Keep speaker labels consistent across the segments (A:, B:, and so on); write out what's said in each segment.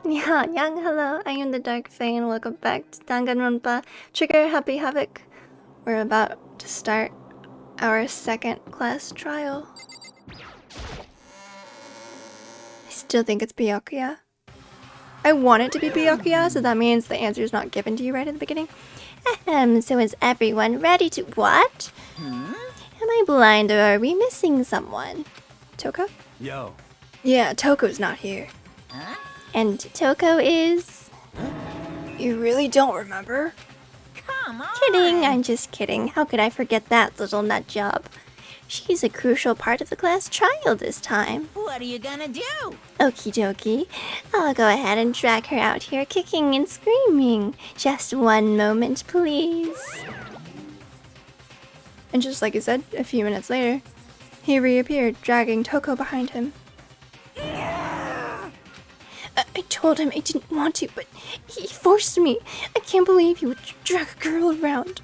A: Yang, hello, I am the Dark Fae and welcome back to Danganronpa Trigger Happy Havoc. We're about to start our second class trial. I still think it's Byakuya. I want it to be Byakuya, so that means the answer is not given to you right at the beginning. So is everyone ready to what? Am I blind or are we missing someone? Toko?
B: Yo.
A: Yeah, Toko's not here.
C: Huh?
A: And Toko is... You really don't remember?
C: Come on!
A: Kidding, I'm just kidding. How could I forget that little nut job? She's a crucial part of the class trial this time.
C: What are you gonna do?
A: Okie dokie. I'll go ahead and drag her out here kicking and screaming. Just one moment, please. And just like he said, a few minutes later, he reappeared, dragging Toko behind him. I told him I didn't want to, but he forced me. I can't believe you would drag a girl around.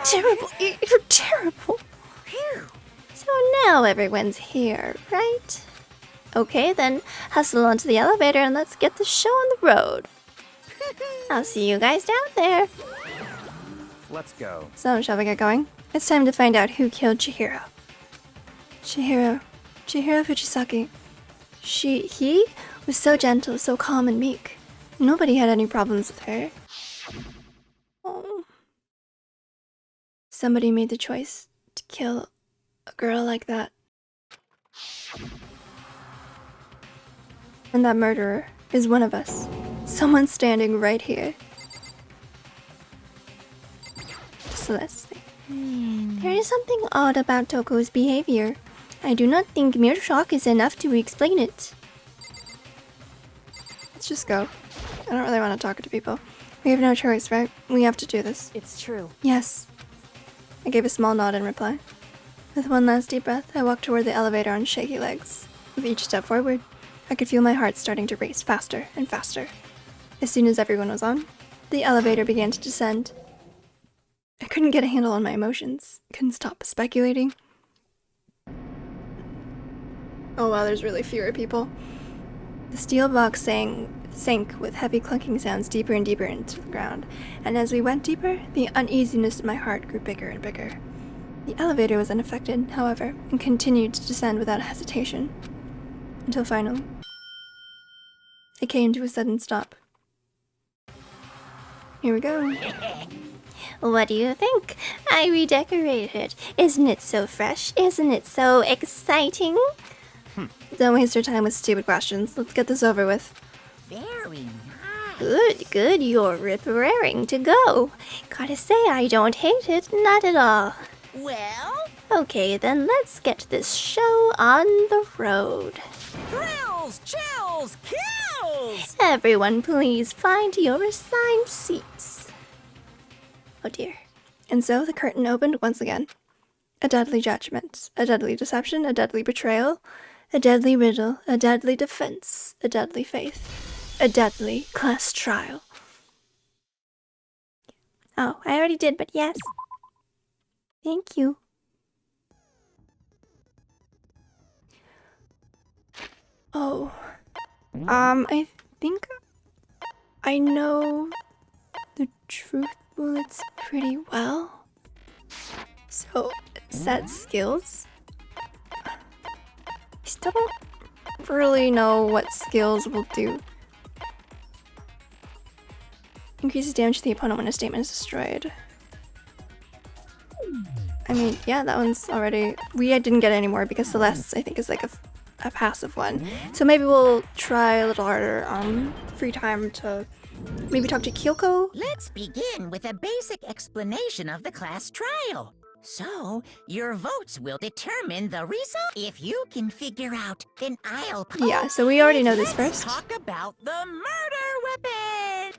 A: Terrible. You're terrible. So now everyone's here, right? Okay, then hustle onto the elevator and let's get the show on the road. I'll see you guys down there.
B: Let's go.
A: So, shall we get going? It's time to find out who killed Chihiro. Chihiro Fujisaki. He was so gentle, so calm and meek. Nobody had any problems with her. Oh. Somebody made the choice to kill a girl like that. And that murderer is one of us. Someone standing right here. Celeste. There is something odd about Toko's behavior. I do not think mere shock is enough to explain it. Let's just go. I don't really want to talk to people. We have no choice, right? We have to do this.
D: It's true.
A: Yes. I gave a small nod in reply. With one last deep breath, I walked toward the elevator on shaky legs. With each step forward, I could feel my heart starting to race faster and faster. As soon as everyone was on, the elevator began to descend. I couldn't get a handle on my emotions. Couldn't stop speculating. Oh wow, there's really fewer people. The steel box sank with heavy clunking sounds deeper and deeper into the ground, and as we went deeper, the uneasiness in my heart grew bigger and bigger. The elevator was unaffected, however, and continued to descend without hesitation. Until finally, it came to a sudden stop. Here we go. What do you think? I redecorated. Isn't it so fresh? Isn't it so exciting? Don't waste your time with stupid questions. Let's get this over with.
C: Very nice.
A: Good, you're rip-raring to go. Gotta say, I don't hate it, not at all.
C: Well?
A: Okay, then let's get this show on the road.
C: Thrills, chills, kills!
A: Everyone, please find your assigned seats. Oh dear. And so the curtain opened once again. A deadly judgment, a deadly deception, a deadly betrayal, a deadly riddle, a deadly defense, a deadly faith, a deadly class trial. Oh, I already did, but yes. Thank you. Oh. I think I know the truth bullets pretty well. So, set skills. I still don't really know what skills will do. Increases damage to the opponent when a statement is destroyed. I mean, yeah, that one's already... We didn't get any more because Celeste's, I think, is like a passive one. So maybe we'll try a little harder free time to maybe talk to Kyoko.
C: Let's begin with a basic explanation of the class trial. So, your votes will determine the result. If you can figure out, then I'll...
A: Yeah, so we already know this
C: Let's
A: first.
C: talk about the murder weapon!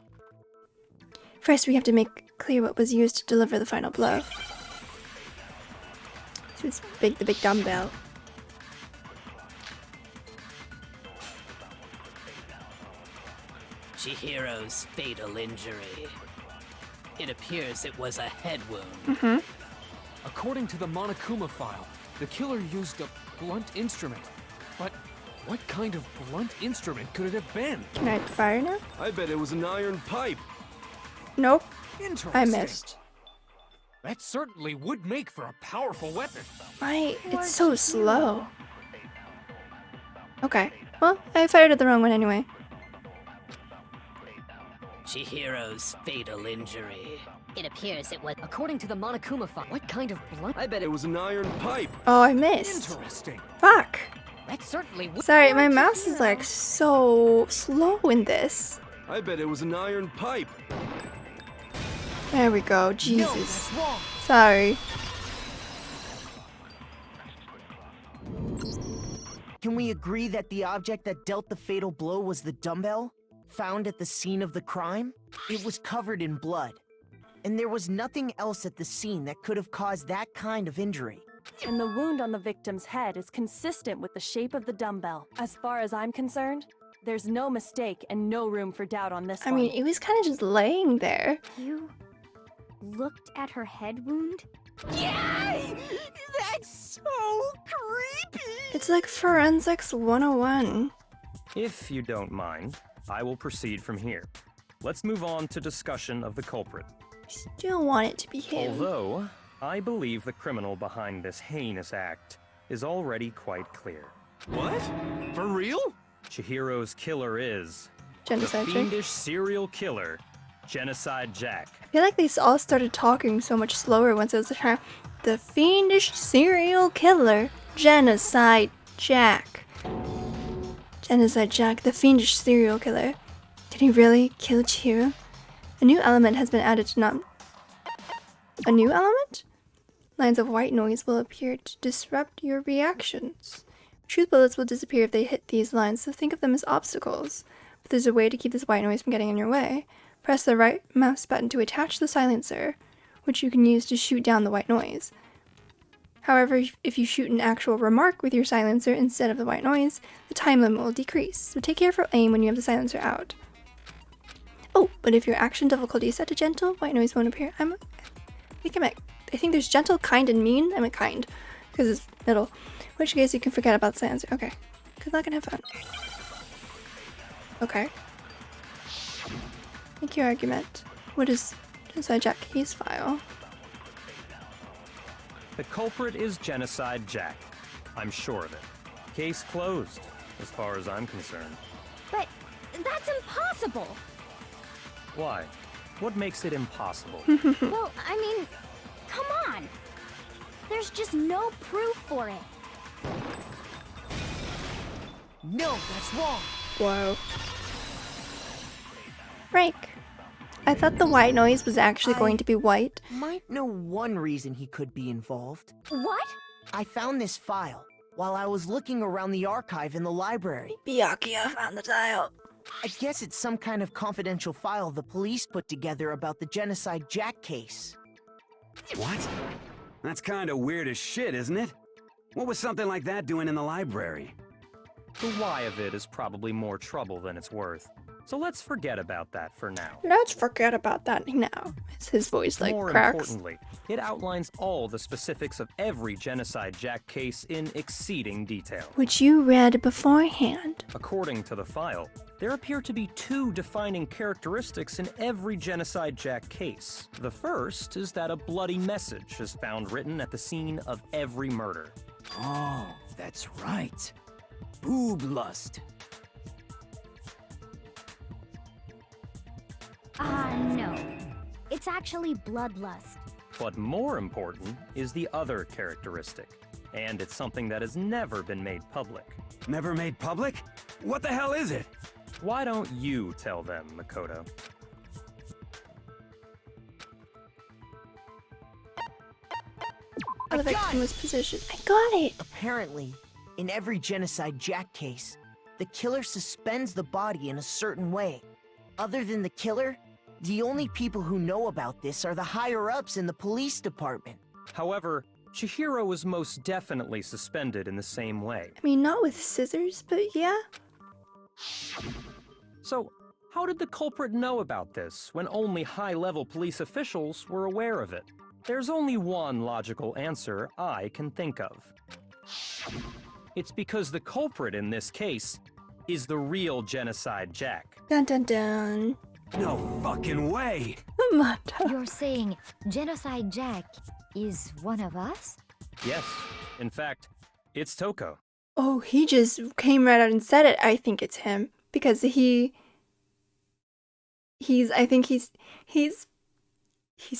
A: First, we have to make clear what was used to deliver the final blow. So it's the big dumbbell.
E: Chihiro's fatal injury. It appears it was a head wound.
B: According to the Monokuma file, the killer used a blunt instrument. But
D: What kind of blunt instrument could it have been?
A: Can I fire now?
F: I bet it was an iron pipe.
A: Nope.
D: Interesting.
A: I missed.
D: That certainly would make for a powerful weapon.
A: It's so slow. Okay. Well, I fired at the wrong one anyway.
E: Chihiro's fatal injury.
G: It appears it was, according to the Monokuma file. What kind of blunt?
F: I bet it was an iron pipe.
A: Oh, I missed.
D: Interesting.
A: Fuck.
G: That certainly would.
A: Sorry, my mouse is like so slow in this.
F: I bet it was an iron pipe.
A: There we go.
G: No,
A: Jesus.
G: that's wrong.
A: Sorry.
H: Can we agree that the object that dealt the fatal blow was the dumbbell? Found at the scene of the crime? It was covered in blood. And there was nothing else at the scene that could have caused that kind of injury.
I: And the wound on the victim's head is consistent with the shape of the dumbbell. As far as I'm concerned, there's no mistake and no room for doubt on this
A: I
I: one.
A: mean, it was kind of just laying there.
J: You looked at her head wound?
H: Yay! That's so creepy!
A: It's like Forensics 101.
B: If you don't mind, I will proceed from here. Let's move on to discussion of the culprit.
A: Still want it to be him.
B: Although, I believe the criminal behind this heinous act is already quite clear.
F: What? For real?
B: Chihiro's killer is the
A: Genocide Jack.
B: fiendish serial killer, Genocide Jack.
A: I feel like they all started talking so much slower once it was the fiendish serial killer, Genocide Jack. Genocide Jack, the fiendish serial killer. Did he really kill Chihiro? A new element has been added to not... A new element? Lines of white noise will appear to disrupt your reactions. Truth bullets will disappear if they hit these lines, so think of them as obstacles. But there's a way to keep this white noise from getting in your way. Press the right mouse button to attach the silencer, which you can use to shoot down the white noise. However, if you shoot an actual remark with your silencer instead of the white noise, the time limit will decrease, so take careful aim when you have the silencer out. Oh, but if your action difficulty is set to gentle, white noise won't appear. I think there's gentle, kind, and mean. I meant kind, because it's middle. In which case you can forget about the silencer. Okay. Good luck and have fun. Okay. Make your argument. What is Genocide Jack case file?
B: The culprit is Genocide Jack. I'm sure of it. Case closed, as far as I'm concerned.
J: But that's impossible!
B: Why? What makes it impossible?
J: Well, I mean, come on! There's just no proof for it.
H: No, that's wrong.
A: Whoa. Frank. I thought the white noise was actually going to be white.
H: Might know one reason he could be involved.
J: What?
H: I found this file while I was looking around the archive in the library.
A: Byakuya found the dial.
H: I guess it's some kind of confidential file the police put together about the Genocide Jack case.
K: What? That's kind of weird as shit, isn't it? What was something like that doing in the library?
B: The why of it is probably more trouble than it's worth. So let's forget about that for now.
A: Let's forget about that now. As his voice like
B: More
A: cracks.
B: importantly, it outlines all the specifics of every Genocide Jack case in exceeding detail.
A: Which you read beforehand.
B: According to the file, there appear to be two defining characteristics in every Genocide Jack case. The first is that a bloody message is found written at the scene of every murder.
E: Oh, that's right. Boob lust.
J: No. It's actually bloodlust.
B: But more important is the other characteristic, and it's something that has never been made public.
K: Never made public? What the hell is it?
B: Why don't you tell them, Makoto?
A: The victim was positioned. I got it!
H: Apparently, in every Genocide Jack case, the killer suspends the body in a certain way. Other than the killer, the only people who know about this are the higher-ups in the police department.
B: However, Chihiro was most definitely suspended in the same way.
A: I mean, not with scissors, but yeah.
B: So, how did the culprit know about this when only high-level police officials were aware of it? There's only one logical answer I can think of. It's because the culprit in this case is the real Genocide Jack.
A: Dun dun dun.
K: No fucking way!
A: Mata.
G: You're saying Genocide Jack is one of us?
B: Yes, in fact, it's Toko.
A: Oh, he just came right out and said it. I think it's him because I think he's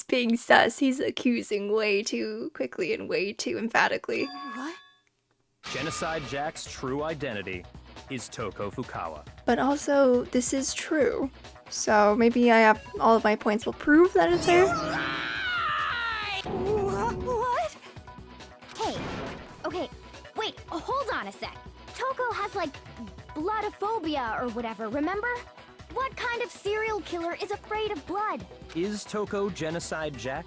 A: being sus. He's accusing way too quickly and way too emphatically.
J: What?
B: Genocide Jack's true identity is Toko Fukawa.
A: But also, this is true. So maybe all of my points will prove that it's her.
J: What? Hey, okay, wait, hold on a sec. Toko has like bloodophobia or whatever, remember? What kind of serial killer is afraid of blood?
B: Is Toko Genocide Jack?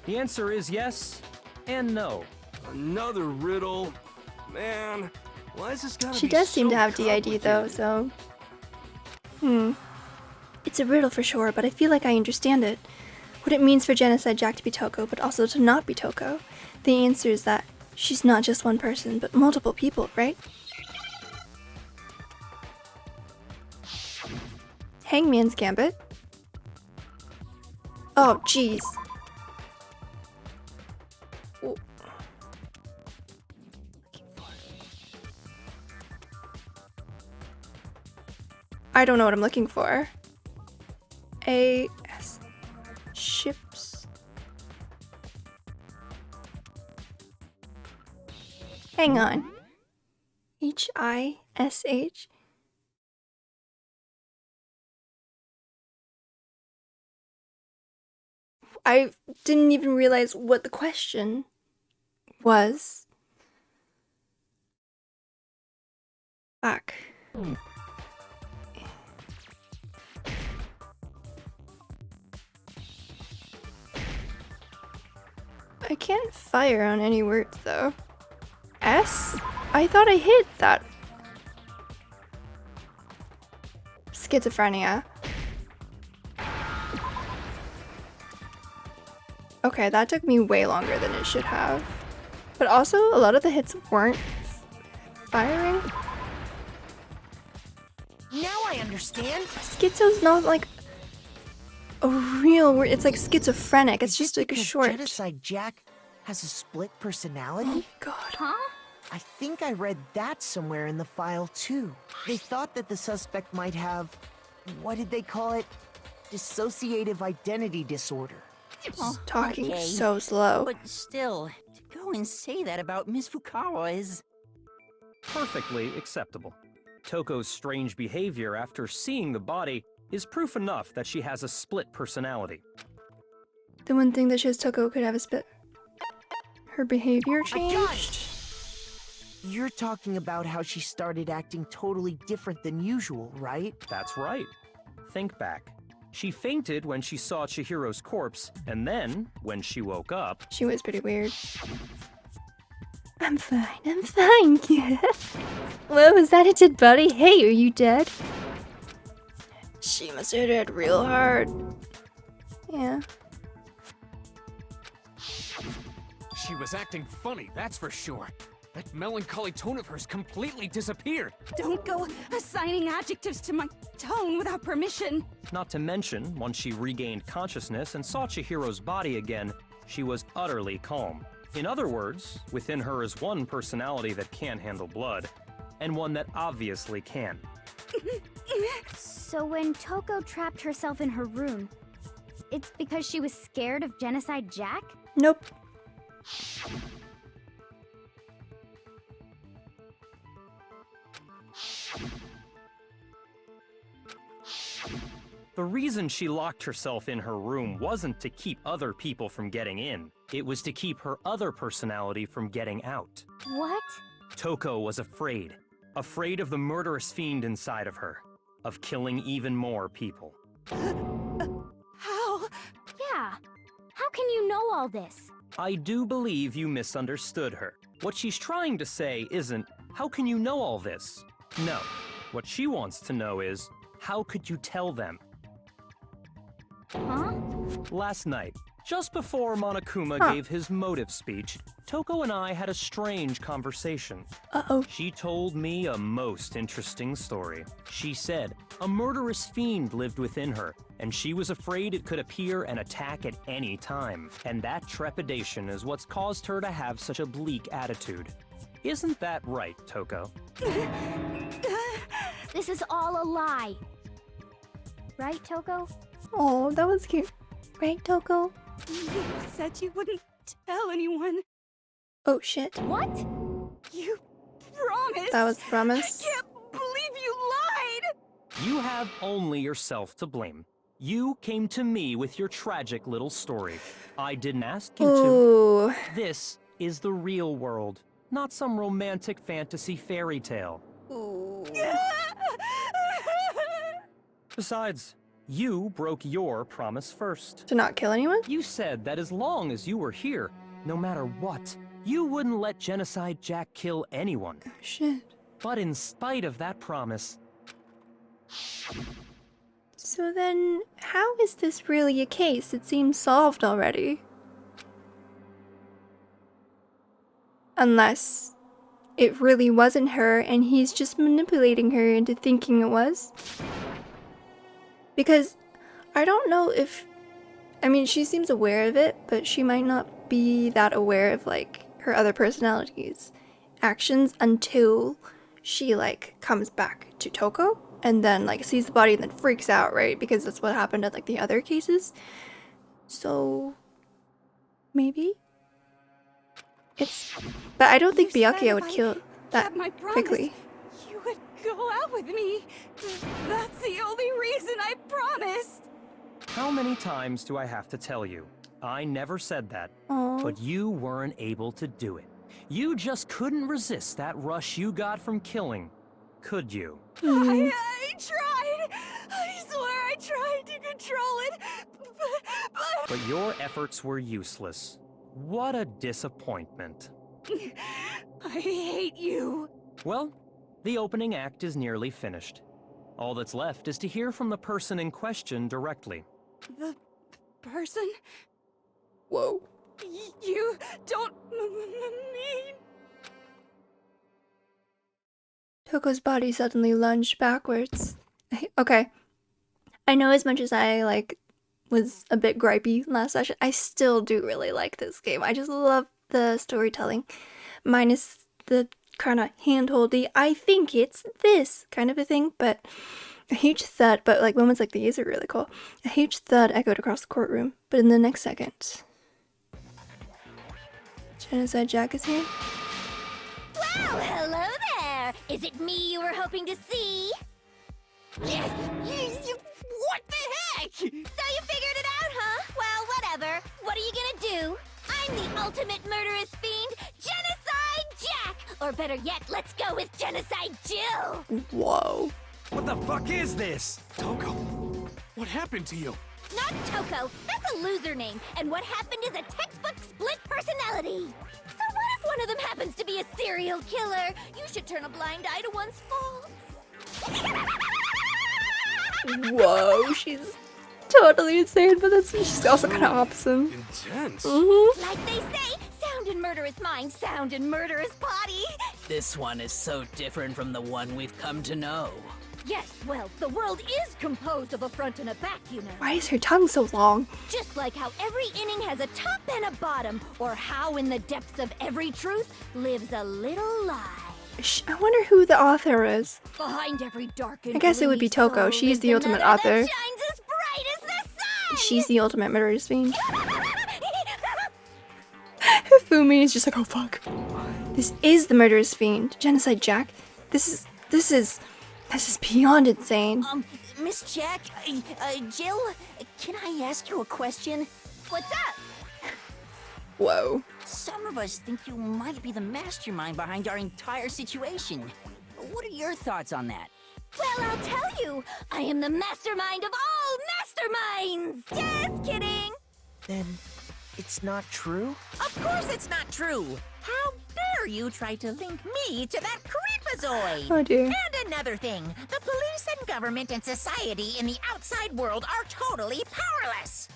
B: The answer is yes and no.
F: Another riddle. Man, why is this gotta
A: She
F: be
A: does seem
F: so
A: to have DID though,
F: complicated?
A: so... It's a riddle for sure, but I feel like I understand it. What it means for Genocide Jack to be Toko, but also to not be Toko. The answer is that she's not just one person, but multiple people, right? Hangman's Gambit. Oh, jeez. Ooh. I don't know what I'm looking for. A.S. Ships. Hang on. H-I-S-H? I didn't even realize what the question was. Fuck. I can't fire on any words though. S? I thought I hit that. Schizophrenia. Okay, that took me way longer than it should have. But also, a lot of the hits weren't firing.
H: Now I understand.
A: Schizo's not like a real word. It's like schizophrenic. It's
H: Is
A: just
H: it
A: like a
H: because
A: short.
H: Genocide Jack has a split personality?
A: God.
J: Huh?
H: I think I read that somewhere in the file too. They thought that the suspect might have, what did they call it? Dissociative identity disorder.
A: Talking
C: okay.
A: so slow.
C: But still, to go and say that about Miss Fukawa is...
B: Perfectly acceptable. Toko's strange behavior after seeing the body is proof enough that she has a split personality.
A: The one thing that shows Toko could have a split. Her behavior
H: I got
A: changed.
H: it. You're talking about how she started acting totally different than usual, right?
B: That's right. Think back. She fainted when she saw Chihiro's corpse, and then, when she woke up...
A: She was pretty weird. I'm fine, kid. What was that, a dead body? Hey, are you dead? She must have hit it real hard. Yeah.
D: She was acting funny, that's for sure. That melancholy tone of hers completely disappeared.
J: Don't go assigning adjectives to my tone without permission.
B: Not to mention, once she regained consciousness and saw Chihiro's body again, she was utterly calm. In other words, within her is one personality that can handle blood, and one that obviously can.
J: So when Toko trapped herself in her room, it's because she was scared of Genocide Jack?
A: Nope.
B: The reason she locked herself in her room wasn't to keep other people from getting in. It was to keep her other personality from getting out.
J: What?
B: Toko was afraid. Afraid of the murderous fiend inside of her. Of killing even more people.
J: How? Yeah. How can you know all this?
B: I do believe you misunderstood her. What she's trying to say isn't, how can you know all this? No. What she wants to know is, how could you tell them?
J: Huh?
B: Last night, Just before Monokuma gave his motive speech, Toko and I had a strange conversation.
A: Uh-oh.
B: She told me a most interesting story. She said a murderous fiend lived within her, and she was afraid it could appear and attack at any time. And that trepidation is what's caused her to have such a bleak attitude. Isn't that right, Toko?
J: This is all a lie. Right, Toko?
A: Oh, that was cute. Right, Toko?
L: You said you wouldn't tell anyone.
A: Oh, shit.
J: What?
L: You promised.
A: That was the promise.
L: I can't believe you lied.
B: You have only yourself to blame. You came to me with your tragic little story. I didn't ask you
A: Ooh.
B: to. This is the real world, not some romantic fantasy fairy tale.
A: Ooh.
B: Besides, you broke your promise first.
A: To not kill anyone?
B: You said that as long as you were here, no matter what, you wouldn't let Genocide Jack kill anyone.
A: Oh, shit.
B: But in spite of that promise...
A: So then, how is this really a case? It seems solved already. Unless it really wasn't her and he's just manipulating her into thinking it was. Because I don't know if... I mean, she seems aware of it, but she might not be that aware of, like, her other personalities' actions until she, like, comes back to Toko and then, like, sees the body and then freaks out, right? Because that's what happened at, like, the other cases. So... maybe? It's... But I don't think Byakuya would kill that quickly.
L: You would go out with me. That's the only reason I promised.
B: How many times do I have to tell you? I never said that.
A: Aww.
B: But you weren't able to do it. You just couldn't resist that rush you got from killing. Could you?
L: I tried. I swear I tried to control it.
B: But your efforts were useless. What a disappointment.
L: I hate you.
B: Well, the opening act is nearly finished. All that's left is to hear from the person in question directly.
L: The person?
A: Whoa.
L: You don't mean...
A: Toko's body suddenly lunged backwards. Okay. I know as much as I, like, was a bit gripey last session, I still do really like this game. I just love the storytelling. Minus the kind of hand-holdy, I think it's this kind of a thing, but a huge thud, but like moments like these are really cool. A huge thud echoed across the courtroom, but in the next second... Genocide Jack is here?
J: Well, hello there! Is it me you were hoping to see? Yes! What the heck? So you figured it out, huh? Well, whatever. What are you gonna do? I'm the ultimate murderous fiend, Genocide Jack! Or better yet, let's go with Genocide Jill!
A: Whoa.
K: What the fuck is this?
D: Toko, what happened to you?
J: Not Toko, that's a loser name, and what happened is a textbook split personality. So what if one of them happens to be a serial killer? You should turn a blind eye to one's faults.
A: Whoa, she's totally insane, but that's she's also kind of awesome.
D: Intense.
J: Like they say, sound in murderous mind, sound in murderous body.
E: This one is so different from the one we've come to know.
G: Yes, well, the world is composed of a front and a back, you know.
A: Why is her tongue so long?
J: Just like how every inning has a top and a bottom, or how in the depths of every truth lives a little lie.
A: I wonder who the author is.
G: Behind every dark and
A: I guess it would be Toko.
J: soul
A: She's
J: lives
A: the ultimate
J: another
A: author.
J: that shines as bright as the sun.
A: She's the ultimate murderous fiend. Fumi is just like, oh fuck. This is the murderous fiend, Genocide Jack. This is beyond insane.
C: Miss Jack, Jill, can I ask you a question?
J: What's up?
A: Whoa.
C: Some of us think you might be the mastermind behind our entire situation. What are your thoughts on that?
J: Well, I'll tell you. I am the mastermind of all masterminds. Just kidding.
H: Then it's not true?
C: Of course it's not true! How dare you try to link me to that creepazoid?
A: Oh dear.
C: And another thing, the police and government and society in the outside world are totally powerless!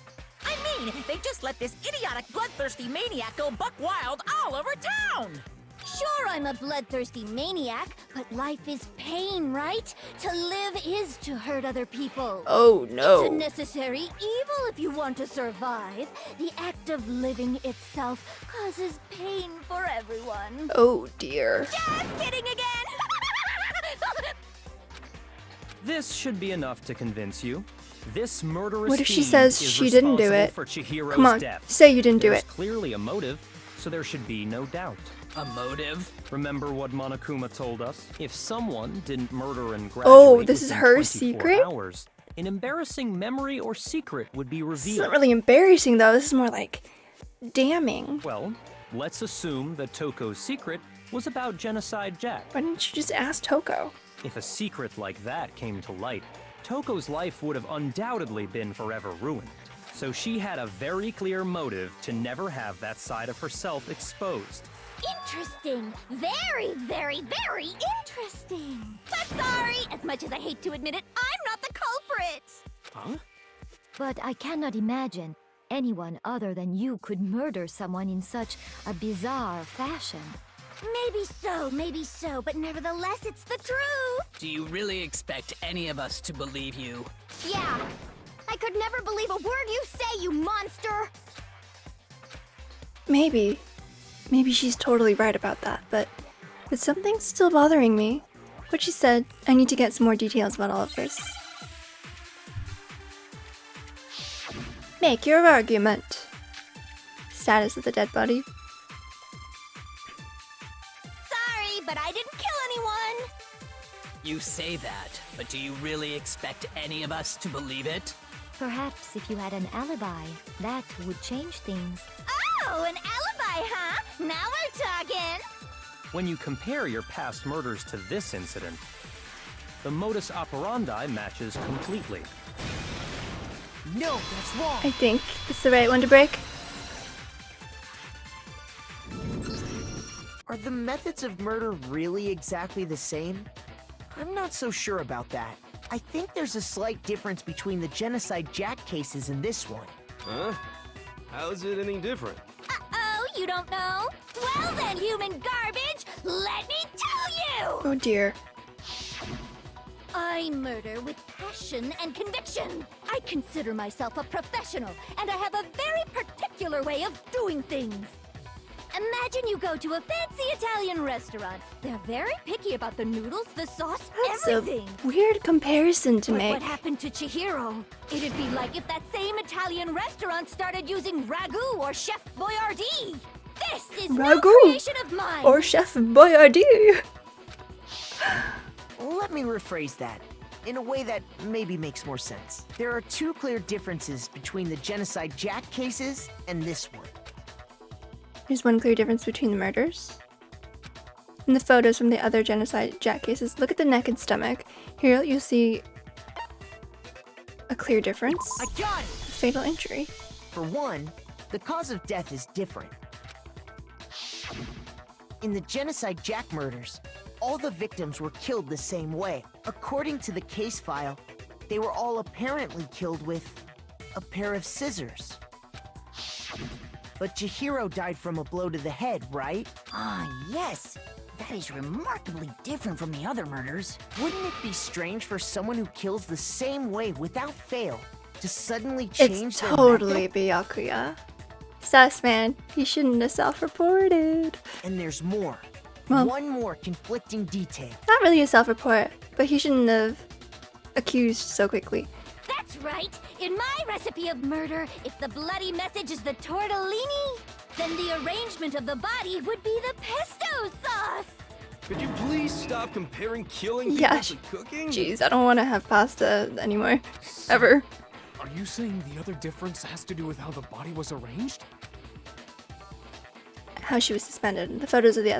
C: I mean? They just let this idiotic, bloodthirsty maniac go buck wild all over town!
J: Sure, I'm a bloodthirsty maniac, but life is pain, right? To live is to hurt other people.
A: Oh no.
J: It's a necessary evil if you want to survive. The act of living itself causes pain for everyone.
A: Oh dear.
J: Just kidding again!
B: This should be enough to convince you. This murderous
A: What if she
B: fiend
A: says
B: is
A: she didn't do
B: responsible
A: it?
B: for Chihiro's
A: Come on,
B: death.
A: say you didn't do
B: There's
A: it.
B: clearly a motive, so there should be no doubt.
E: A motive?
B: Remember what Monokuma told us? If someone didn't murder and graduate
A: Oh, this is
B: within
A: her
B: 24
A: secret?
B: hours, an embarrassing memory or secret would be
A: This isn't
B: revealed.
A: really embarrassing though. This is more like damning.
B: Well, let's assume that Toko's secret was about Genocide Jack.
A: Why didn't you just ask Toko?
B: If a secret like that came to light, Toko's life would have undoubtedly been forever ruined. So she had a very clear motive to never have that side of herself exposed.
J: Interesting. Very, very, very interesting. But sorry, as much as I hate to admit it, I'm not the culprit.
D: Huh?
G: But I cannot imagine anyone other than you could murder someone in such a bizarre fashion.
J: Maybe so, but nevertheless, it's the truth.
E: Do you really expect any of us to believe you?
J: Yeah. I could never believe a word you say, you monster.
A: Maybe. Maybe she's totally right about that, but something's still bothering me. What she said, I need to get some more details about all of this. Make your argument. Status of the dead body.
J: Sorry, but I didn't kill anyone.
E: You say that, but do you really expect any of us to believe it?
G: Perhaps if you had an alibi, that would change things.
J: Oh, an alibi, huh? Now we're talking.
B: When you compare your past murders to this incident, the modus operandi matches completely.
H: No, that's wrong.
A: I think it's the right one to break.
H: Are the methods of murder really exactly the same? I'm not so sure about that. I think there's a slight difference between the Genocide Jack cases and this one.
F: Huh? How is it any different?
J: Uh-oh, you don't know? Well then, human garbage, let me tell you!
A: Oh dear.
J: I murder with passion and conviction. I consider myself a professional, and I have a very particular way of doing things. Imagine you go to a fancy Italian restaurant. They're very picky about the noodles, the sauce,
A: That's
J: everything.
A: a weird comparison to
J: But
A: make.
J: what happened to Chihiro? It'd be like if that same Italian restaurant started using ragu or Chef Boyardee. This is no
A: Ragu
J: creation of mine.
A: or Chef Boyardee.
H: Let me rephrase that in a way that maybe makes more sense. There are two clear differences between the Genocide Jack cases and this one.
A: There's one clear difference between the murders. In the photos from the other Genocide Jack cases, look at the neck and stomach. Here you'll see a clear difference.
H: I got it!
A: A fatal injury.
H: For one, the cause of death is different. In the Genocide Jack murders, all the victims were killed the same way. According to the case file, they were all apparently killed with a pair of scissors. But Chihiro died from a blow to the head, right?
C: Ah, yes. That is remarkably different from the other murders.
H: Wouldn't it be strange for someone who kills the same way without fail to suddenly change
A: It's
H: their
A: totally
H: method?
A: Byakuya. Sus, man. He shouldn't have self-reported.
H: And there's more.
A: Well,
H: one more conflicting detail.
A: not really a self-report, but he shouldn't have accused so quickly.
J: That's right. In my recipe of murder, if the bloody message is the tortellini, then the arrangement of the body would be the pesto sauce.
F: Could you please stop comparing killing people
A: Yeah,
F: to cooking?
A: Jeez, I don't want to have pasta anymore. Ever.
D: Are you saying the other difference has to do with how the body was arranged?
A: How she was suspended. The photos of the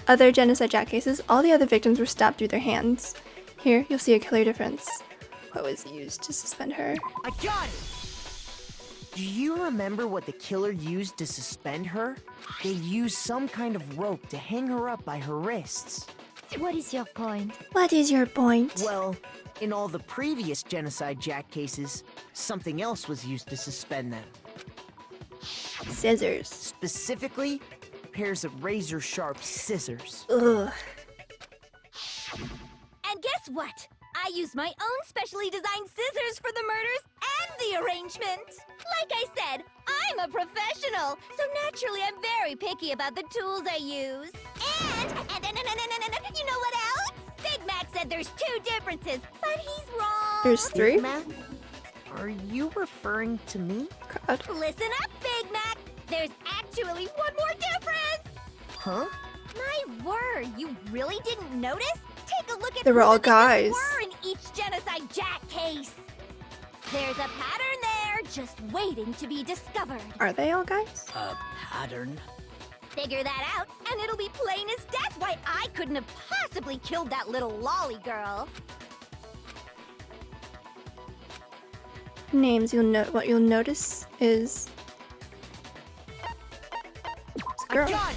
A: other Genocide Jack cases, all the other victims were stabbed through their hands. Here, you'll see a clear difference. What was used to suspend her?
H: I got it! Do you remember what the killer used to suspend her? They used some kind of rope to hang her up by her wrists.
G: What is your point?
A: What is your point?
H: Well, in all the previous Genocide Jack cases, something else was used to suspend them.
A: Scissors.
H: Specifically, pairs of razor-sharp scissors.
A: Ugh.
J: And guess what? I used my own specially designed scissors for the murders and the arrangement. Like I said, I'm a professional, so naturally I'm very picky about the tools I use. And you know what else? Big Mac said there's 2 differences, but he's wrong.
A: There's 3?
H: Big Mac? Are you referring to me?
A: God.
J: Listen up, Big Mac. There's actually one more difference.
H: Huh?
J: My word, you really didn't notice? Take a look at
A: They were
J: who
A: all
J: the victims
A: guys.
J: were in each Genocide Jack case. There's a pattern there, just waiting to be discovered.
A: Are they all guys?
E: A pattern?
J: Figure that out, and it'll be plain as death why I couldn't have possibly killed that little lolly girl.
A: Names. What you'll notice is it's a girl.
H: Done.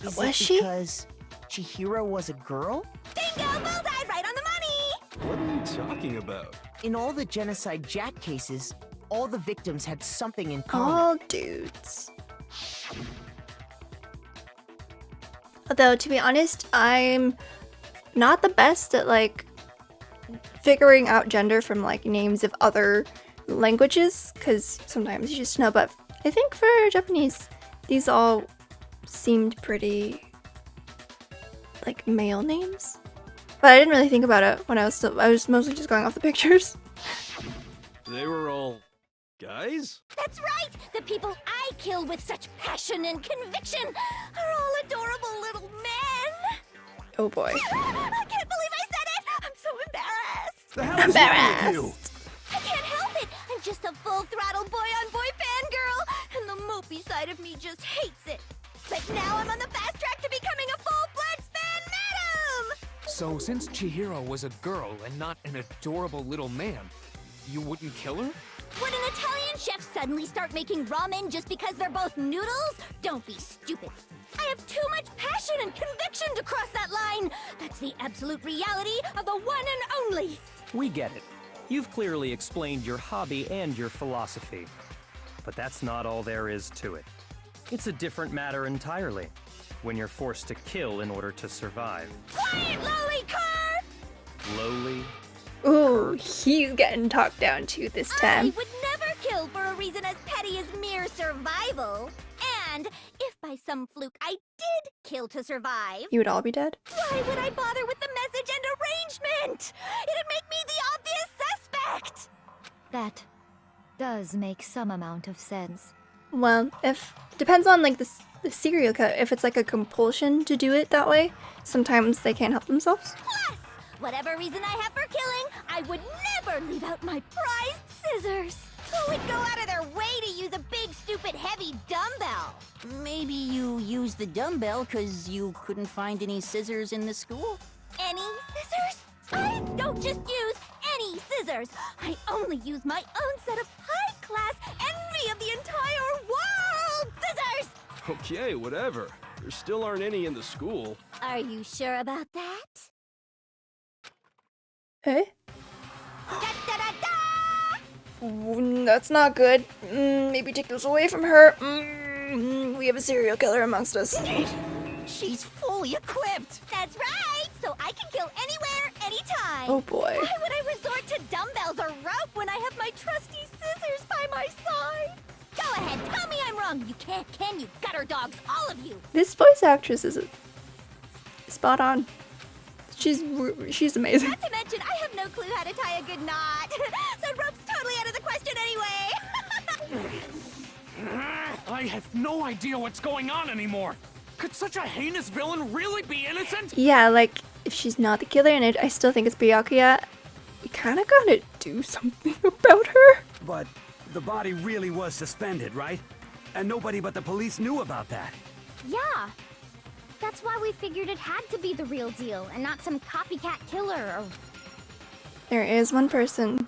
H: Is
A: Was
H: it
A: she?
H: because Chihiro was a girl?
J: Bingo! Bullseye! Right on the money!
F: What are you talking about?
H: In all the Genocide Jack cases, all the victims had something in common.
A: All dudes. Although, to be honest, I'm not the best at, like, figuring out gender from, like, names of other languages, because sometimes you just know, but I think for Japanese, these all seemed pretty, like, male names. But I didn't really think about it when I was mostly just going off the pictures.
F: They were all guys?
J: That's right! The people I killed with such passion and conviction are all adorable little men!
A: Oh boy.
J: I can't believe I said it! I'm so embarrassed!
K: The hell is wrong with you?
J: I can't help it! I'm just a full-throttle boy-on-boy fangirl, and the mopey side of me just hates it. But now I'm on the fast track to becoming a full-fledged fan madam!
D: So, since Chihiro was a girl and not an adorable little man, you wouldn't kill her?
J: Would an Italian chef suddenly start making ramen just because they're both noodles? Don't be stupid. I have too much passion and conviction to cross that line. That's the absolute reality of the one and only.
B: We get it. You've clearly explained your hobby and your philosophy. But that's not all there is to it. It's a different matter entirely, when you're forced to kill in order to survive.
J: Quiet, lowly cur!
B: Lowly?
A: Ooh, he's getting talked down to this time.
J: I would never kill for a reason as petty as mere survival. And if by some fluke I did kill to survive,
A: You would all be dead?
J: why would I bother with the message and arrangement? It'd make me the obvious suspect!
G: That does make some amount of sense.
A: Well, depends on, like, the serial killer. If it's like a compulsion to do it that way, sometimes they can't help themselves.
J: Plus, whatever reason I have for killing, I would never leave out my prized scissors. Who would go out of their way to use a big, stupid, heavy dumbbell?
C: Maybe you used the dumbbell because you couldn't find any scissors in the school?
J: Any scissors? I don't just use any scissors. I only use my own set of high-class envy of the entire world scissors!
F: Okay, whatever. There still aren't any in the school.
J: Are you sure about that?
A: Eh?
J: Da-da-da-da!
A: That's not good. Maybe take those away from her. We have a serial killer amongst us.
C: She's fully equipped!
J: That's right! So I can kill anywhere, anytime!
A: Oh boy.
J: Why would I resort to dumbbells or rope when I have my trusty scissors by my side? Go ahead, tell me I'm wrong! You can't, can you, gutter dogs, all of you!
A: This voice actress is spot on. She's amazing.
J: Not to mention, I have no clue how to tie a good knot. So rope's totally out of the question anyway!
D: I have no idea what's going on anymore! Could such a heinous villain really be innocent?
A: Yeah, like, if she's not the killer and I still think it's Byakuya, we kinda gotta do something about her.
K: But the body really was suspended, right? And nobody but the police knew about that.
J: Yeah. That's why we figured it had to be the real deal and not some copycat killer or...
A: There is one person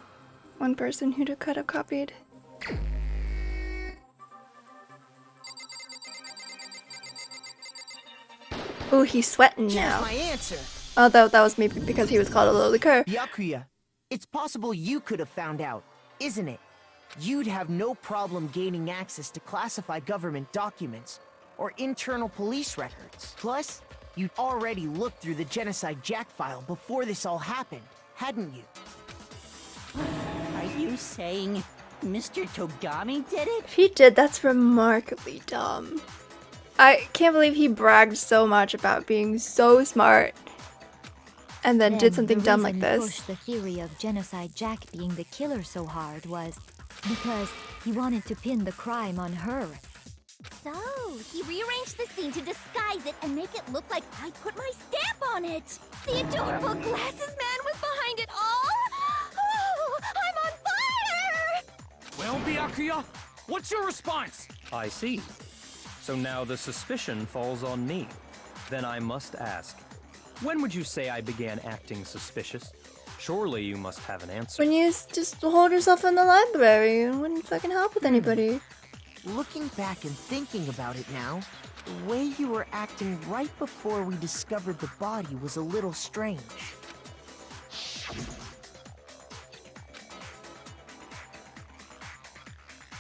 A: who could have copied. Ooh, he's sweating
H: Here's
A: now.
H: my answer.
A: Although that was maybe because he was called a lowly cur.
H: Byakuya, it's possible you could have found out. isn't it? You'd have no problem gaining access to classified government documents or internal police records. Plus, you'd already looked through the Genocide Jack file before this all happened, hadn't you?
C: Are you saying Mr. Togami did it?
A: If he did, that's remarkably dumb. I can't believe he bragged so much about being so smart and then did something dumb like
G: The reason
A: this.
G: he pushed the theory of Genocide Jack being the killer so hard was because he wanted to pin the crime on her.
J: So, he rearranged the scene to disguise it and make it look like I put my stamp on it. The adorable glasses man was behind it all. Oh, I'm on fire!
D: Well, Byakuya, what's your response?
B: I see. So now the suspicion falls on me. Then I must ask, when would you say I began acting suspicious? Surely you must have an answer.
A: When you just hold yourself in the library and wouldn't fucking help with anybody.
H: Looking back and thinking about it now, the way you were acting right before we discovered the body was a little strange.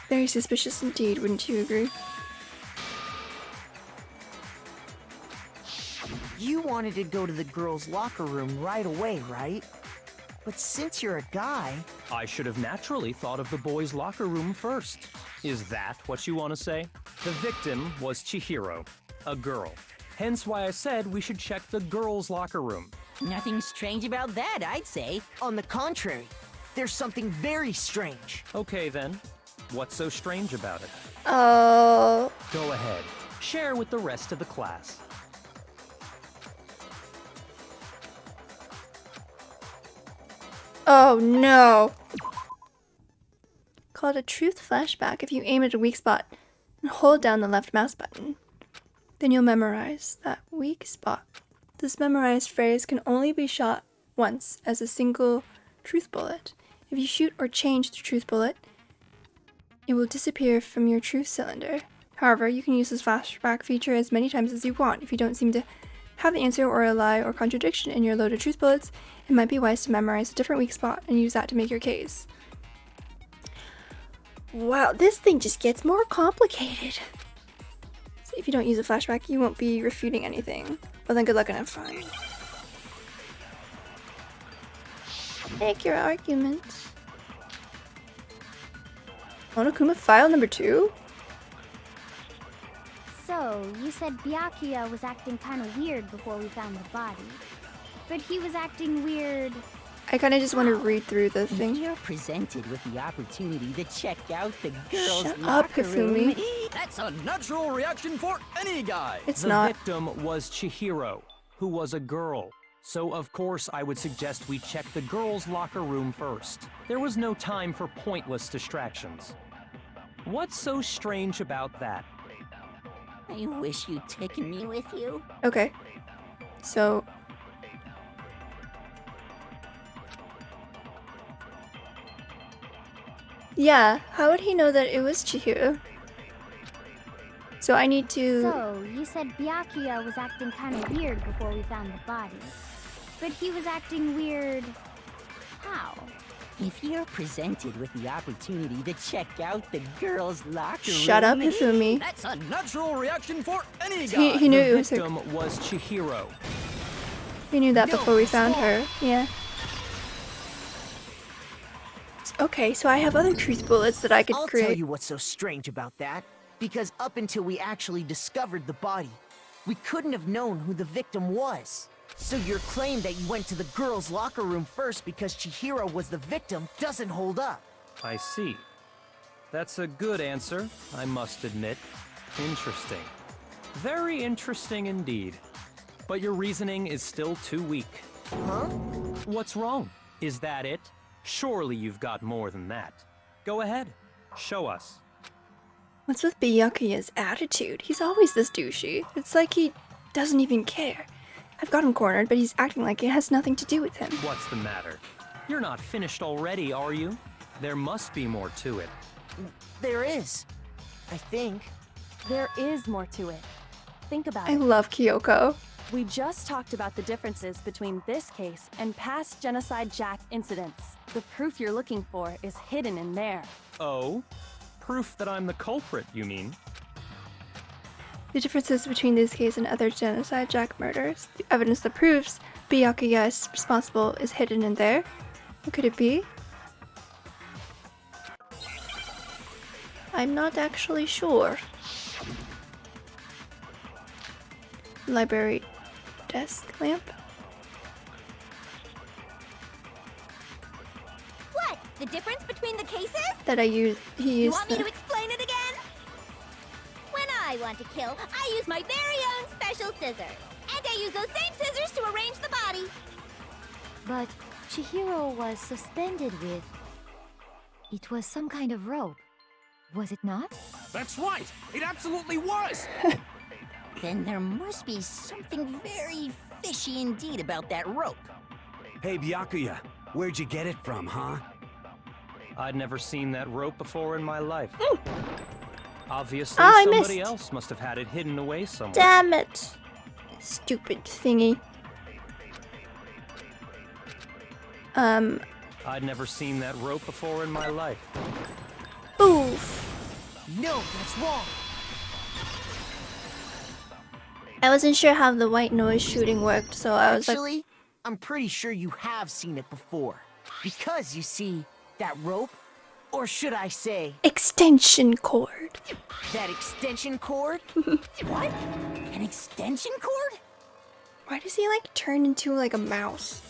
A: Very suspicious indeed, wouldn't you agree?
H: You wanted to go to the girls' locker room right away, right? But since you're a guy...
B: I should have naturally thought of the boys' locker room first. Is that what you want to say? The victim was Chihiro, a girl. Hence why I said we should check the girls' locker room.
C: Nothing strange about that, I'd say.
H: On the contrary, there's something very strange.
B: Okay then, what's so strange about it?
A: Oh.
B: Go ahead, share with the rest of the class.
A: Oh no. Called a truth flashback if you aim at a weak spot and hold down the left mouse button. Then you'll memorize that weak spot. This memorized phrase can only be shot once as a single truth bullet. If you shoot or change the truth bullet, it will disappear from your truth cylinder. However, you can use this flashback feature as many times as you want. If you don't seem to have the answer or a lie or contradiction in your load of truth bullets, it might be wise to memorize a different weak spot and use that to make your case. Wow, this thing just gets more complicated. So if you don't use a flashback, you won't be refuting anything. Well then, good luck and have fun. Make your argument. Monokuma file number 2?
J: So, you said Byakuya was acting kind of weird before we found the body. But he was acting weird...
A: I kind of just want to read through the
C: If
A: thing.
C: you're presented with the opportunity to check out the girls'
A: Shut up,
C: locker room...
A: Kafumi.
F: That's a natural reaction for any guy.
A: It's
B: The
A: not.
B: victim was Chihiro, who was a girl. So of course I would suggest we check the girls' locker room first. There was no time for pointless distractions. What's so strange about that?
C: I wish you'd taken me with you.
A: Okay. So... yeah, how would he know that it was Chihiro? So I need to...
J: So, you said Byakuya was acting kind of weird before we found the body. But he was acting weird... how?
C: If you're presented with the opportunity to check out the girls' locker
A: Shut up,
C: room...
A: Hifumi.
F: That's a natural reaction for any guy.
A: He knew
B: The
A: it was her.
B: victim was Chihiro.
A: He knew that before we found her. Yeah. Okay, so I have other truth bullets that I could
H: I'll
A: create.
H: tell you what's so strange about that. Because up until we actually discovered the body, we couldn't have known who the victim was. So your claim that you went to the girls' locker room first because Chihiro was the victim doesn't hold up.
B: I see. That's a good answer, I must admit. Interesting. Very interesting indeed. But your reasoning is still too weak.
H: Huh?
B: What's wrong? Is that it? Surely you've got more than that. Go ahead. Show us.
A: What's with Byakuya's attitude? He's always this douchey. It's like he doesn't even care. I've got him cornered, but he's acting like it has nothing to do with him.
B: What's the matter? You're not finished already, are you? There must be more to it.
H: There is. I think.
I: There is more to it. Think about
A: I
I: it.
A: love Kyoko.
I: We just talked about the differences between this case and past Genocide Jack incidents. The proof you're looking for is hidden in there.
B: Oh? Proof that I'm the culprit, you mean?
A: The differences between this case and other Genocide Jack murders. The evidence that proves Byakuya is responsible is hidden in there. What could it be? I'm not actually sure. Library desk lamp?
J: What? The difference between the cases?
A: That he
J: You
A: used
J: want me to explain it again? When I want to kill, I use my very own special scissors. And I use those same scissors to arrange the body.
G: But Chihiro was suspended with... It was some kind of rope. Was it not?
D: That's right! It absolutely was!
C: Then there must be something very fishy indeed about that rope.
K: Hey, Byakuya, where'd you get it from, huh?
B: I'd never seen that rope before in my life. Obviously,
A: I
B: somebody
A: missed.
B: else must have had it hidden away somewhere.
A: Damn it! Stupid thingy.
B: I'd never seen that rope before in my life.
A: Oof.
H: No, that's wrong.
A: I wasn't sure how the white noise shooting worked, so I was
H: Actually, I'm pretty sure you have seen it before. Because, you see, that rope, or should I say,
A: extension cord.
H: that extension cord?
C: What? An extension cord?
A: Why does he like turn into like a mouse?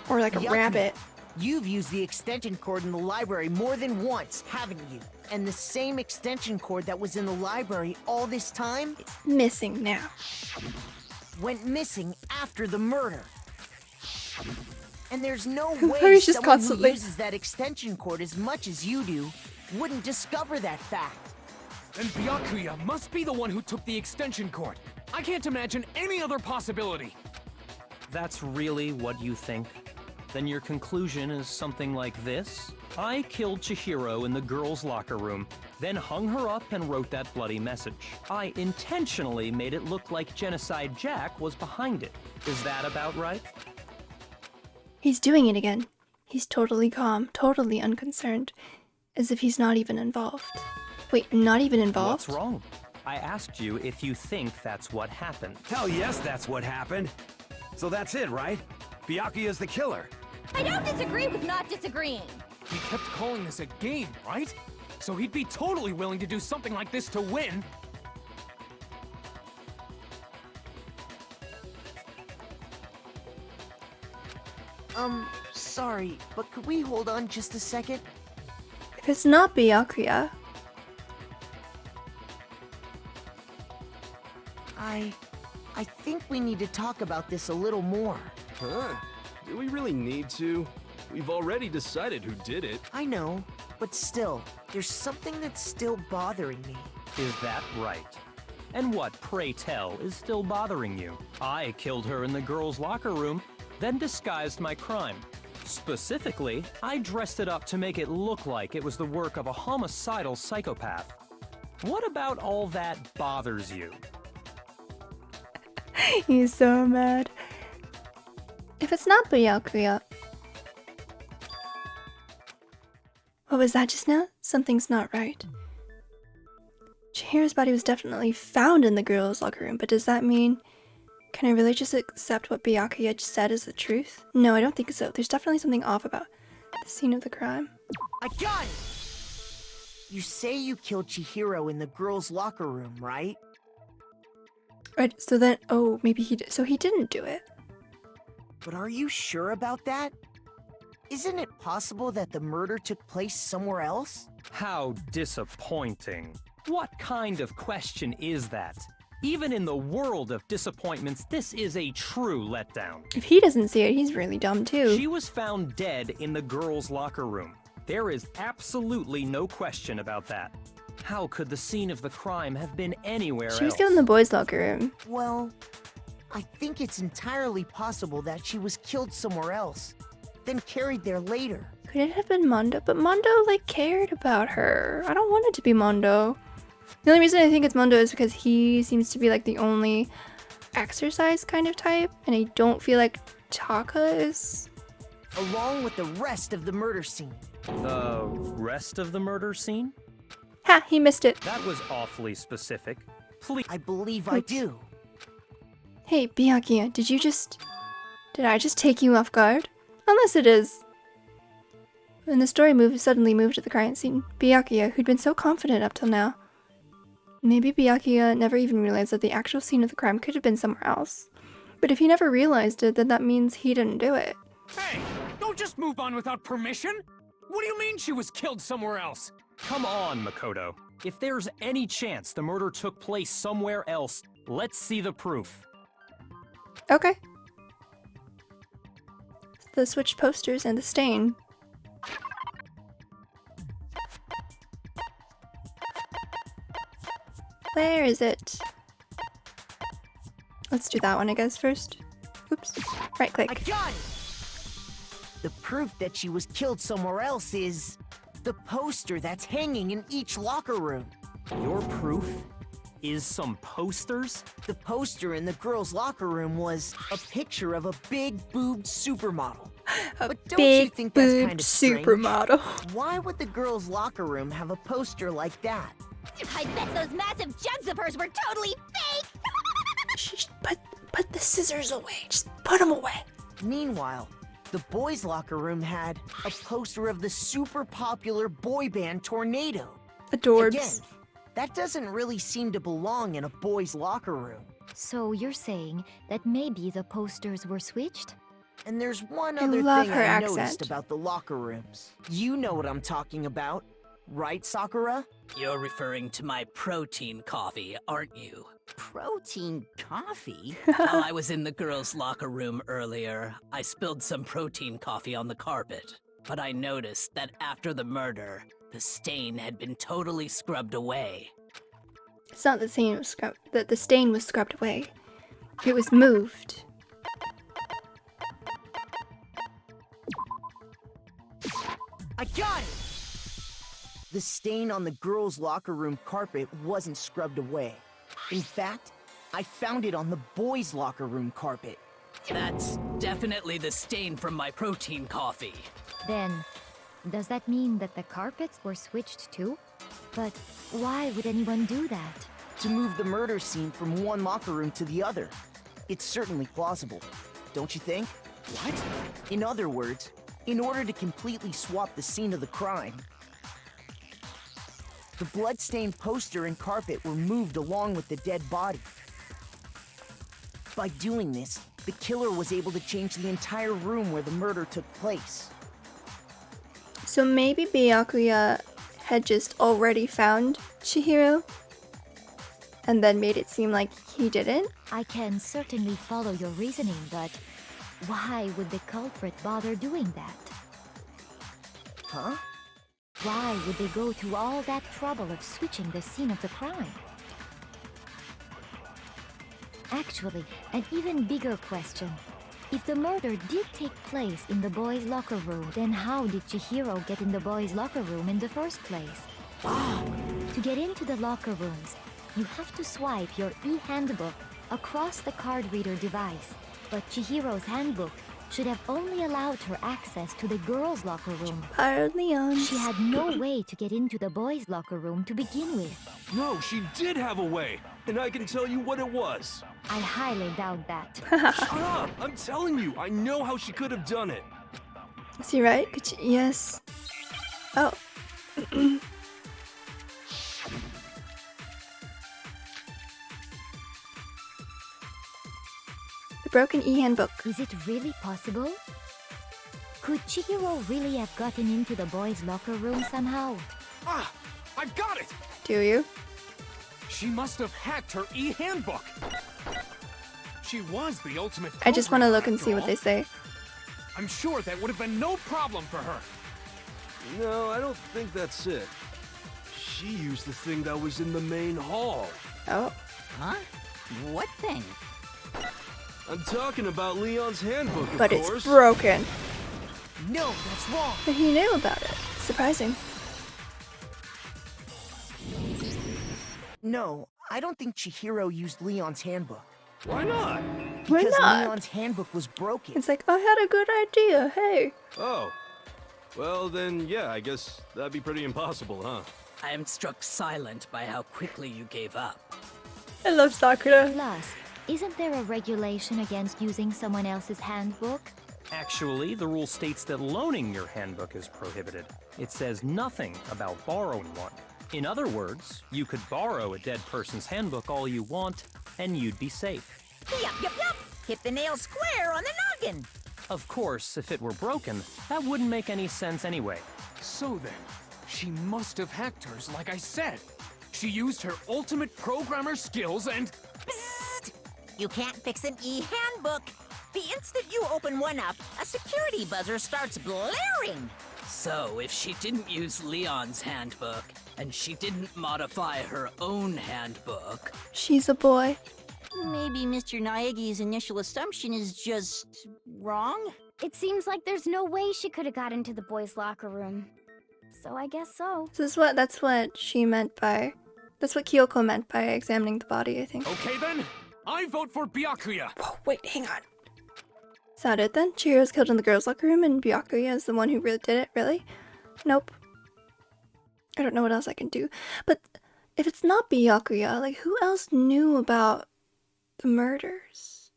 A: Or like a
H: Yucky.
A: rabbit?
H: You've used the extension cord in the library more than once, haven't you? And the same extension cord that was in the library all this time
A: It's missing now.
H: went missing after the murder. And there's no
A: He's
H: way
A: just
H: someone
A: constantly-
H: who uses that extension cord as much as you do wouldn't discover that fact.
D: Then Byakuya must be the one who took the extension cord. I can't imagine any other possibility.
B: That's really what you think? Then your conclusion is something like this? I killed Chihiro in the girls' locker room, then hung her up and wrote that bloody message. I intentionally made it look like Genocide Jack was behind it. Is that about right?
A: He's doing it again. He's totally calm, totally unconcerned, as if he's not even involved. Wait, not even involved?
B: What's wrong? I asked you if you think that's what happened.
K: Hell yes, that's what happened. So that's it, right? Byakuya's the killer.
J: I don't disagree with not disagreeing.
D: He kept calling this a game, right? So he'd be totally willing to do something like this to win.
H: Sorry, but could we hold on just a second?
A: If it's not Byakuya,
H: I think we need to talk about this a little more.
F: Huh? Do we really need to? We've already decided who did it.
H: I know, but still, there's something that's still bothering me.
B: Is that right? And what, pray tell, is still bothering you? I killed her in the girls' locker room, then disguised my crime. Specifically, I dressed it up to make it look like it was the work of a homicidal psychopath. What about all that bothers you?
A: he's so mad. If it's not Byakuya... What was that just now? Something's not right. Chihiro's body was definitely found in the girls' locker room, but does that mean... Can I really just accept what Byakuya just said as the truth? No, I don't think so. There's definitely something off about the scene of the crime.
H: I got it! You say you killed Chihiro in the girls' locker room, right?
A: Right, so then... Oh, maybe he did. So he didn't do it.
H: But are you sure about that? Isn't it possible that the murder took place somewhere else?
B: How disappointing. What kind of question is that? Even in the world of disappointments, this is a true letdown.
A: If he doesn't see it, he's really dumb too.
B: She was found dead in the girls' locker room. There is absolutely no question about that. How could the scene of the crime have been anywhere else?
A: She was killed in the boys' locker room.
H: Well, I think it's entirely possible that she was killed somewhere else, then carried there later.
A: Could it have been Mondo? But Mondo, like, cared about her. I don't want it to be Mondo. The only reason I think it's Mundo is because he seems to be like the only exercise kind of type, and I don't feel like Taka is.
H: Along with the rest of the murder scene.
B: The rest of the murder scene?
A: Ha! He missed it.
B: That was awfully specific. Please.
H: I believe I do.
A: Hey, Byakuya, did I just take you off guard? Unless it is. When the story suddenly moved to the crime scene, Byakuya, who'd been so confident up till now. Maybe Byakuya never even realized that the actual scene of the crime could have been somewhere else. But if he never realized it, then that means he didn't do it.
D: Hey, don't just move on without permission! What do you mean she was killed somewhere else?
B: Come on, Makoto. If there's any chance the murder took place somewhere else, let's see the proof.
A: Okay. The switched posters and the stain. Where is it? Let's do that one, I guess, first. Oops. Right click.
H: I got it! The proof that she was killed somewhere else is the poster that's hanging in each locker room.
B: Your proof is some posters?
H: The poster in the girls' locker room was a picture of a big boobed supermodel. But don't you think that's kind of strange?
A: Supermodel.
H: Why would the girls' locker room have a poster like that?
J: I bet those massive jugs of hers were totally fake!
A: Shh, put the scissors away. Just put them away.
H: Meanwhile, the boys' locker room had a poster of the super popular boy band Tornado.
A: Adorbs.
H: Again, that doesn't really seem to belong in a boys' locker room.
G: So you're saying that maybe the posters were switched?
H: And there's one
A: I
H: other
A: love
H: thing
A: her
H: I
A: accent.
H: noticed about the locker rooms. You know what I'm talking about, right, Sakura?
E: You're referring to my protein coffee, aren't you?
C: Protein coffee?
E: While I was in the girls' locker room earlier, I spilled some protein coffee on the carpet. But I noticed that after the murder, the stain had been totally scrubbed away.
A: It's not the stain was scrubbed. The stain was scrubbed away. It was moved.
H: I got it! The stain on the girls' locker room carpet wasn't scrubbed away. In fact, I found it on the boys' locker room carpet.
E: That's definitely the stain from my protein coffee.
G: Then, does that mean that the carpets were switched too? But why would anyone do that?
H: To move the murder scene from one locker room to the other. It's certainly plausible, don't you think?
D: What?
H: In other words, in order to completely swap the scene of the crime, the blood-stained poster and carpet were moved along with the dead body. By doing this, the killer was able to change the entire room where the murder took place.
A: So maybe Byakuya had just already found Chihiro and then made it seem like he didn't?
G: I can certainly follow your reasoning, but why would the culprit bother doing that?
H: Huh?
G: Why would they go through all that trouble of switching the scene of the crime? Actually, an even bigger question. If the murder did take place in the boys' locker room, then how did Chihiro get in the boys' locker room in the first place? To get into the locker rooms, you have to swipe your e-handbook across the card reader device. But Chihiro's handbook should have only allowed her access to the girls' locker room. She had no way to get into the boys' locker room to begin with.
F: No, she did have a way, and I can tell you what it was.
G: I highly doubt that.
F: Shut up! I'm telling you, I know how she could have done it.
A: Is he right? Yes. Oh. The broken e-handbook.
G: Is it really possible? Could Chihiro really have gotten into the boys' locker room somehow?
D: Ah! I've got it!
A: Do you?
D: She must have hacked her e-handbook! She was the ultimate
A: I just want to look and
D: after
A: see what
D: all.
A: they say.
D: I'm sure that would have been no problem for her.
F: No, I don't think that's it. She used the thing that was in the main hall.
A: Oh.
C: Huh? What thing?
F: I'm talking about Leon's handbook, of
A: But
F: course.
A: it's broken.
H: No, that's wrong.
A: But he knew about it. Surprising.
H: No, I don't think Chihiro used Leon's handbook.
F: Why not?
A: Why
H: Because
A: not?
H: Leon's handbook was broken.
A: It's like, I had a good idea, hey.
F: Oh. Well, then, yeah, I guess that'd be pretty impossible, huh?
E: I am struck silent by how quickly you gave up.
A: I love Sakura.
G: Plus, isn't there a regulation against using someone else's handbook?
B: Actually, the rule states that loaning your handbook is prohibited. It says nothing about borrowing one. In other words, you could borrow a dead person's handbook all you want, and you'd be safe.
C: Yup. Hit the nail square on the noggin.
B: Of course, if it were broken, that wouldn't make any sense anyway.
D: So then, she must have hacked hers like I said. She used her ultimate programmer skills and...
C: Psst! You can't fix an e-handbook. The instant you open one up, a security buzzer starts blaring.
E: So, if she didn't use Leon's handbook, and she didn't modify her own handbook...
A: She's a boy.
M: Maybe Mr. Naegi's initial assumption is just wrong?
J: It seems like there's no way she could have got into the boys' locker room. So I guess so.
A: That's what she meant by... That's what Kyoko meant by examining the body, I think.
D: Okay then, I vote for Byakuya.
A: Whoa, wait, hang on. Is that it then? Chihiro's killed in the girls' locker room and Byakuya is the one who really did it? Really? Nope. I don't know what else I can do. But if it's not Byakuya, like, who else knew about the murders?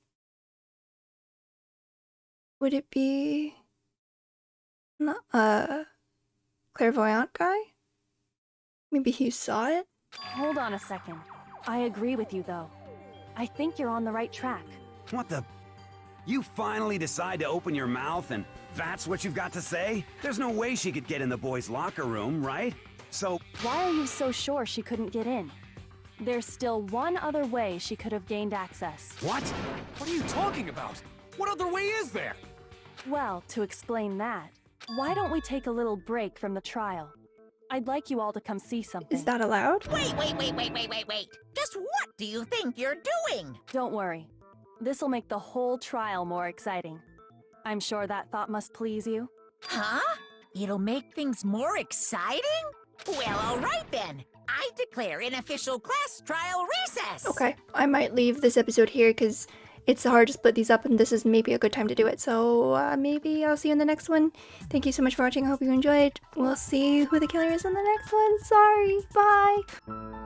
A: Would it be... not clairvoyant guy? Maybe he saw it?
I: Hold on a second. I agree with you, though. I think you're on the right track.
K: What the? You finally decide to open your mouth and that's what you've got to say? There's no way she could get in the boys' locker room, right? So...
I: Why are you so sure she couldn't get in? There's still one other way she could have gained access.
D: What? What are you talking about? What other way is there?
I: Well, to explain that, why don't we take a little break from the trial? I'd like you all to come see something.
A: Is that allowed?
C: Wait. Just what do you think you're doing?
I: Don't worry. This'll make the whole trial more exciting. I'm sure that thought must please you.
C: Huh? It'll make things more exciting? Well, all right then. I declare an official class trial recess.
A: Okay, I might leave this episode here because it's hard to split these up and this is maybe a good time to do it. So maybe I'll see you in the next one. Thank you so much for watching. I hope you enjoyed. We'll see who the killer is in the next one. Sorry. Bye.